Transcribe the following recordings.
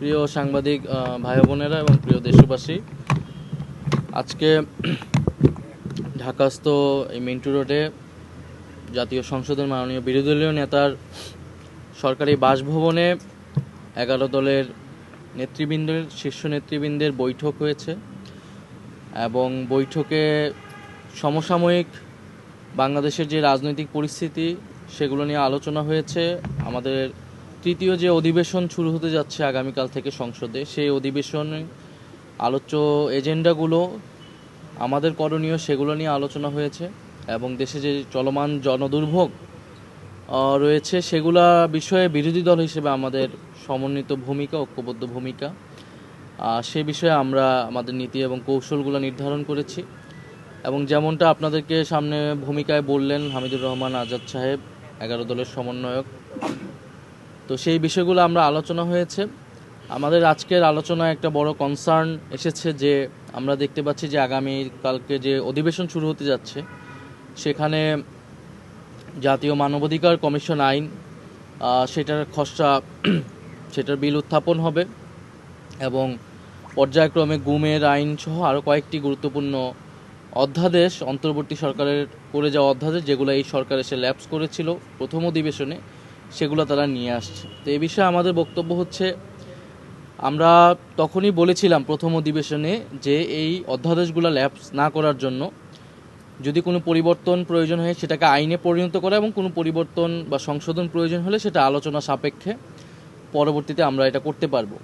প্রিয় সাংবাদিক ভাই বোনেরা এবং প্রিয় দেশবাসী, আজকে ঢাকাস্থ এই মিন্টু রোডে জাতীয় সংসদের মাননীয় বিরোধী দলীয় নেতার সরকারি বাসভবনে 11 দলের নেতৃবৃন্দের শীর্ষ নেতৃবৃন্দের বৈঠক হয়েছে এবং বৈঠকে সমসাময়িক বাংলাদেশের যে রাজনৈতিক পরিস্থিতি সেগুলো নিয়ে আলোচনা হয়েছে। আমাদের তৃতীয় যে অধিবেশন শুরু হতে যাচ্ছে আগামীকাল থেকে সংসদে, সেই অধিবেশনে আলোচ্য এজেন্ডাগুলো, আমাদের করণীয়, সেগুলো নিয়ে আলোচনা হয়েছে এবং দেশে যে চলমান জনদুর্ভোগ রয়েছে সেগুলা বিষয়ে বিরোধী দল হিসেবে আমাদের সমন্বিত ভূমিকা, ঐক্যবদ্ধ ভূমিকা, সে বিষয়ে আমরা আমাদের নীতি এবং কৌশলগুলো নির্ধারণ করেছি। এবং যেমনটা আপনাদেরকে সামনে ভূমিকায় বললেন হামিদুর রহমান আজাদ সাহেব, 11 দলের সমন্বয়ক, তো সেই বিষয়গুলো আমরা আলোচনা হয়েছে। আমাদের আজকের আলোচনায় একটা বড় কনসার্ন এসেছে যে আমরা দেখতে পাচ্ছি যে আগামীকালকে যে অধিবেশন শুরু হতে যাচ্ছে সেখানে জাতীয় মানবাধিকার কমিশন আইন, সেটার খসড়া, সেটার বিল উত্থাপন হবে এবং পর্যায়ক্রমে গুমের আইন সহ আরও কয়েকটি গুরুত্বপূর্ণ অধ্যাদেশ, অন্তর্বর্তী সরকারের করে যাওয়া অধ্যাদেশ যেগুলো এই সরকার এসে ল্যাপস করেছিল প্রথম অধিবেশনে, সেগুলো তারা নিয়ে আসছে। তো এই বিষয়ে আমাদের বক্তব্য হচ্ছে, আমরা তখনই বলেছিলাম প্রথম অধিবেশনে যে এই অধ্যাদেশগুলো ল্যাপস না করার জন্য যদি কোনো পরিবর্তন প্রয়োজন হয় সেটাকে আইনে পরিণত করা এবং কোনো পরিবর্তন বা সংশোধন প্রয়োজন হলে সেটা আলোচনা সাপেক্ষে পরবর্তীতে আমরা এটা করতে পারবো।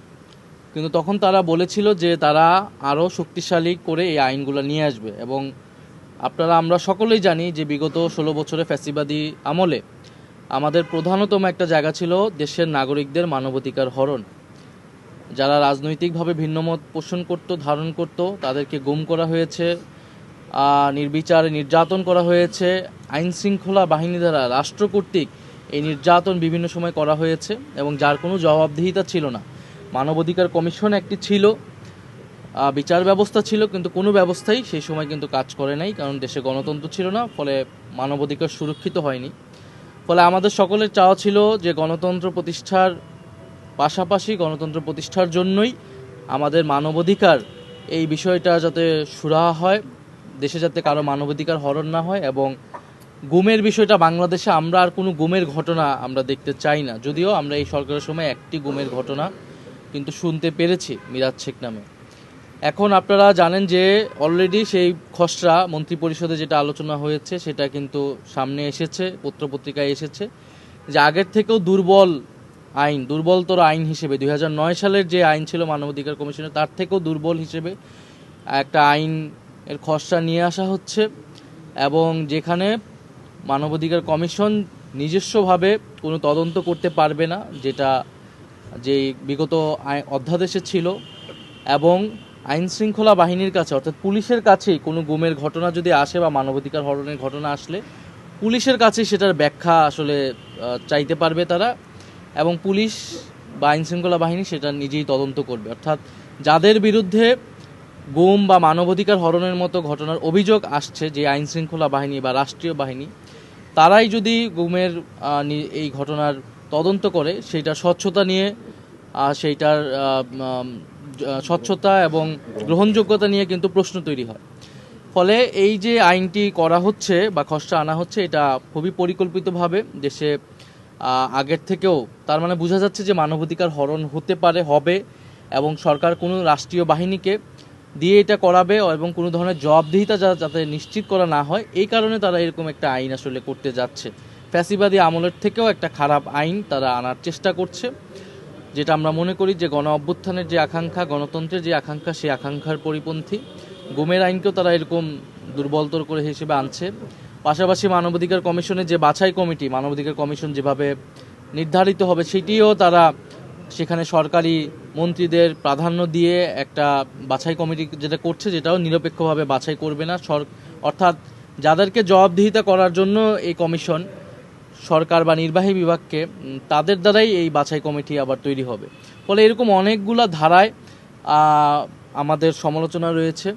কিন্তু তখন তারা বলেছিল যে তারা আরও শক্তিশালী করে এই আইনগুলো নিয়ে আসবে। এবং আমরা সকলেই জানি যে বিগত 16 বছরে ফ্যাসিবাদী আমলে আমাদের প্রধানতম একটা জায়গা ছিল দেশের নাগরিকদের মানবাধিকার হরণ। যারা রাজনৈতিকভাবে ভিন্নমত পোষণ করত, ধারণ করত, তাদেরকে গুম করা হয়েছে, নির্বিচারে নির্যাতন করা হয়েছে, আইন শৃঙ্খলা বাহিনী দ্বারা রাষ্ট্র কর্তৃক এই নির্যাতন বিভিন্ন সময় করা হয়েছে এবং যার কোনো জবাবদিহিতা ছিল না। মানবাধিকার কমিশন একটি ছিল, বিচার ব্যবস্থা ছিল, কিন্তু কোনো ব্যবস্থাই সেই সময় কিন্তু কাজ করে নাই, কারণ দেশে গণতন্ত্র ছিল না, ফলে মানবাধিকার সুরক্ষিত হয়নি। ফলে আমাদের সকলের চাওয়া ছিল যে গণতন্ত্র প্রতিষ্ঠার পাশাপাশি গণতন্ত্র প্রতিষ্ঠার জন্যই আমাদের মানবাধিকার এই বিষয়টা যাতে সুরাহা হয়, দেশে যাতে কারো মানবাধিকার হরণ না হয়। এবং গুমের বিষয়টা বাংলাদেশে আমরা আর কোনো গুমের ঘটনা আমরা দেখতে চাই না, যদিও আমরা এই সরকারের সময় একটি গুমের ঘটনা কিন্তু শুনতে পেরেছি মিরাজ শেখ নামে। এখন আপনারা জানেন যে অলরেডি সেই খসড়া মন্ত্রিপরিষদে যেটা আলোচনা হয়েছে সেটা কিন্তু সামনে এসেছে, পত্রপত্রিকায় এসেছে যে আগের থেকেও দুর্বলতর আইন হিসেবে 2009 সালের যে আইন ছিল মানবাধিকার কমিশনের, তার থেকেও দুর্বল হিসেবে একটা আইন এর খসড়া নিয়ে আসা হচ্ছে এবং যেখানে মানবাধিকার কমিশন নিজস্বভাবে কোনো তদন্ত করতে পারবে না, যেটা যেই বিগত অধ্যাদেশে ছিল। এবং আইন শৃঙ্খলা বাহিনীর কাছে, অর্থাৎ পুলিশের কাছেই কোনো গুমের ঘটনা যদি আসে বা মানবাধিকার হরণের ঘটনা আসলে পুলিশের কাছে সেটার ব্যাখ্যা আসলে চাইতে পারবে তারা, এবং পুলিশ বা আইন শৃঙ্খলা বাহিনী সেটা নিজেই তদন্ত করবে। অর্থাৎ যাদের বিরুদ্ধে গুম বা মানবাধিকার হরণের মতো ঘটনার অভিযোগ আসছে, যে আইন শৃঙ্খলা বাহিনী বা রাষ্ট্রীয় বাহিনী, তারাই যদি গুমের এই ঘটনার তদন্ত করে, সেইটার স্বচ্ছতা নিয়ে, সেইটার স্বচ্ছতা এবং গ্রহণযোগ্যতা নিয়ে কিন্তু প্রশ্ন তৈরি হয়। ফলে এই যে আইনটি করা হচ্ছে বা খসড়া আনা হচ্ছে, এটা খুবই পরিকল্পিতভাবে দেশে আগের থেকেও, তার মানে বোঝা যাচ্ছে যে মানবাধিকার হরণ হতে পারে, হবে, এবং সরকার কোনো রাষ্ট্রীয় বাহিনীকে দিয়ে এটা করাবে এবং কোনো ধরনের জবাবদিহিতা যাতে নিশ্চিত করা না হয়, এই কারণে তারা এরকম একটা আইন আসলে করতে যাচ্ছে। ফ্যাসিবাদী আমলের থেকেও একটা খারাপ আইন তারা আনার চেষ্টা করছে, যেটা আমরা মনে করি যে গণ অভ্যুত্থানের যে আকাঙ্ক্ষা, গণতন্ত্রের যে আকাঙ্ক্ষা, সেই আকাঙ্ক্ষার পরিপন্থী। গুমের আইনকেও তারা এরকম দুর্বলতর করে হিসেবে আনছে। পাশাপাশি মানবাধিকার কমিশনের যে বাছাই কমিটি, মানবাধিকার কমিশন যেভাবে নির্ধারিত হবে সেটিও তারা সেখানে সরকারি মন্ত্রীদের প্রাধান্য দিয়ে একটা বাছাই কমিটি যেটা করছে, যেটাও নিরপেক্ষভাবে বাছাই করবে না। অর্থাৎ যাদেরকে জবাবদিহিতা করার জন্য এই কমিশন, সরকার বা নির্বাহী বিভাগকে, তাদের দ্বারাই এই বাছাই কমিটি আবার তৈরি হবে। ফলে এরকম অনেকগুলা ধারায় আমাদের সমালোচনা রয়েছে।